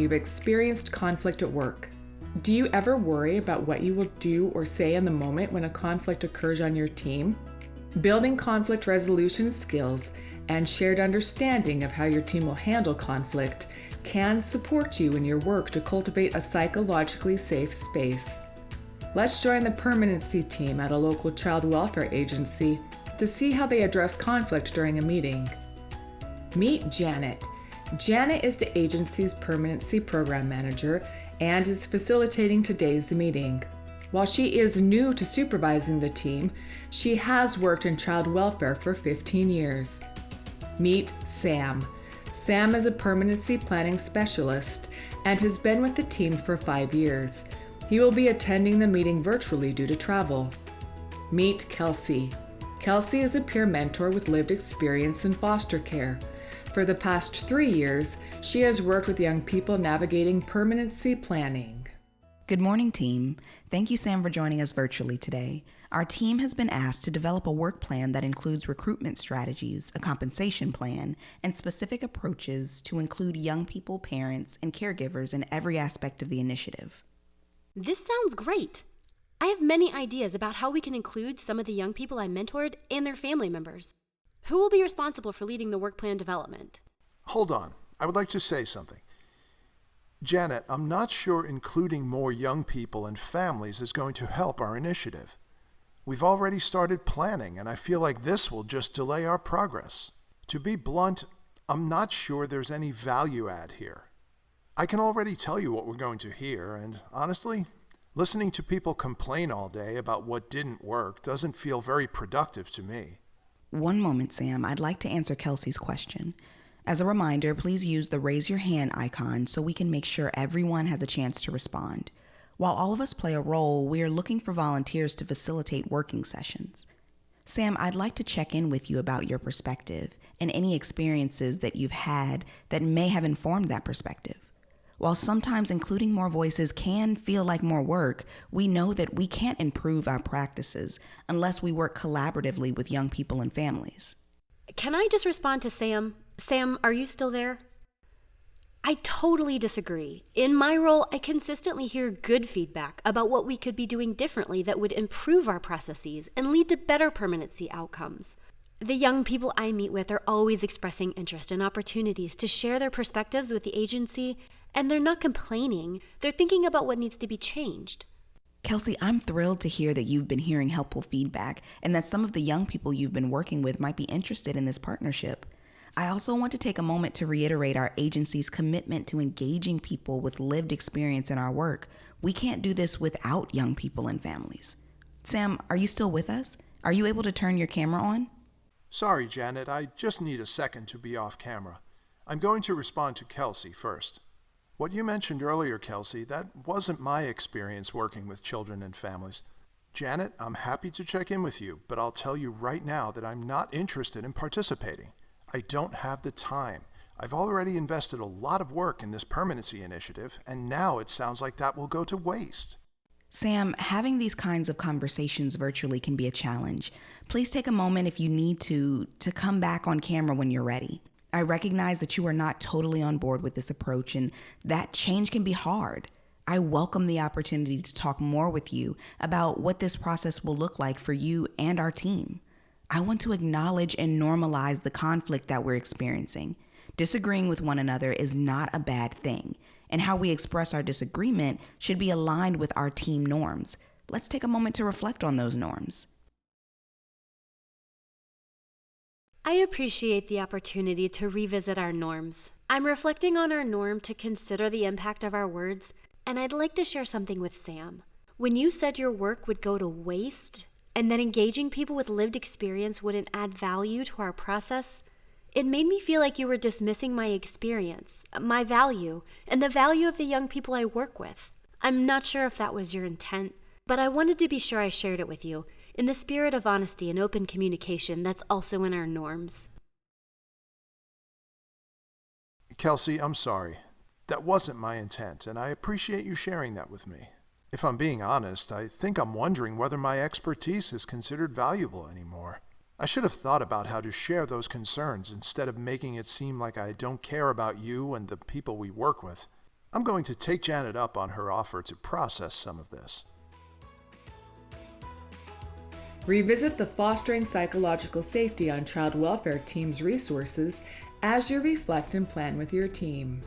you've experienced conflict at work. Do you ever worry about what you will do or say in the moment when a conflict occurs on your team? Building conflict resolution skills and shared understanding of how your team will handle conflict can support you in your work to cultivate a psychologically safe space. Let's join the permanency team at a local child welfare agency to see how they address conflict during a meeting. Meet Janet. Janet is the agency's permanency program manager and is facilitating today's meeting. While she is new to supervising the team, she has worked in child welfare for 15 years. Meet Sam. Sam is a permanency planning specialist and has been with the team for 5 years. He will be attending the meeting virtually due to travel. Meet Kelsey. Kelsey is a peer mentor with lived experience in foster care. For the past 3 years, she has worked with young people navigating permanency planning. Good morning, team. Thank you, Sam, for joining us virtually today. Our team has been asked to develop a work plan that includes recruitment strategies, a compensation plan, and specific approaches to include young people, parents, and caregivers in every aspect of the initiative. This sounds great. I have many ideas about how we can include some of the young people I mentored and their family members. Who will be responsible for leading the work plan development? Hold on. I would like to say something. Janet, I'm not sure including more young people and families is going to help our initiative. We've already started planning, and I feel like this will just delay our progress. To be blunt, I'm not sure there's any value add here. I can already tell you what we're going to hear, and honestly, listening to people complain all day about what didn't work doesn't feel very productive to me. One moment, Sam. I'd like to answer Kelsey's question. As a reminder, please use the raise your hand icon so we can make sure everyone has a chance to respond. While all of us play a role, we are looking for volunteers to facilitate working sessions. Sam, I'd like to check in with you about your perspective and any experiences that you've had that may have informed that perspective. While sometimes including more voices can feel like more work, we know that we can't improve our practices unless we work collaboratively with young people and families. Can I just respond to Sam? Sam, are you still there? I totally disagree. In my role, I consistently hear good feedback about what we could be doing differently that would improve our processes and lead to better permanency outcomes. The young people I meet with are always expressing interest in opportunities to share their perspectives with the agency, and they're not complaining. They're thinking about what needs to be changed. Kelsey, I'm thrilled to hear that you've been hearing helpful feedback and that some of the young people you've been working with might be interested in this partnership. I also want to take a moment to reiterate our agency's commitment to engaging people with lived experience in our work. We can't do this without young people and families. Sam, are you still with us? Are you able to turn your camera on? Sorry, Janet, I just need a second to be off camera. I'm going to respond to Kelsey first. What you mentioned earlier, Kelsey, that wasn't my experience working with children and families. Janet, I'm happy to check in with you, but I'll tell you right now that I'm not interested in participating. I don't have the time. I've already invested a lot of work in this permanency initiative, and now it sounds like that will go to waste. Sam, having these kinds of conversations virtually can be a challenge. Please take a moment if you need to come back on camera when you're ready. I recognize that you are not totally on board with this approach, and that change can be hard. I welcome the opportunity to talk more with you about what this process will look like for you and our team. I want to acknowledge and normalize the conflict that we're experiencing. Disagreeing with one another is not a bad thing, and how we express our disagreement should be aligned with our team norms. Let's take a moment to reflect on those norms. I appreciate the opportunity to revisit our norms. I'm reflecting on our norm to consider the impact of our words, and I'd like to share something with Sam. When you said your work would go to waste, and that engaging people with lived experience wouldn't add value to our process, it made me feel like you were dismissing my experience, my value, and the value of the young people I work with. I'm not sure if that was your intent, but I wanted to be sure I shared it with you in the spirit of honesty and open communication that's also in our norms. Kelsey, I'm sorry. That wasn't my intent, and I appreciate you sharing that with me. If I'm being honest, I think I'm wondering whether my expertise is considered valuable anymore. I should have thought about how to share those concerns instead of making it seem like I don't care about you and the people we work with. I'm going to take Janet up on her offer to process some of this. Revisit the Fostering Psychological Safety on Child Welfare Team's resources as you reflect and plan with your team.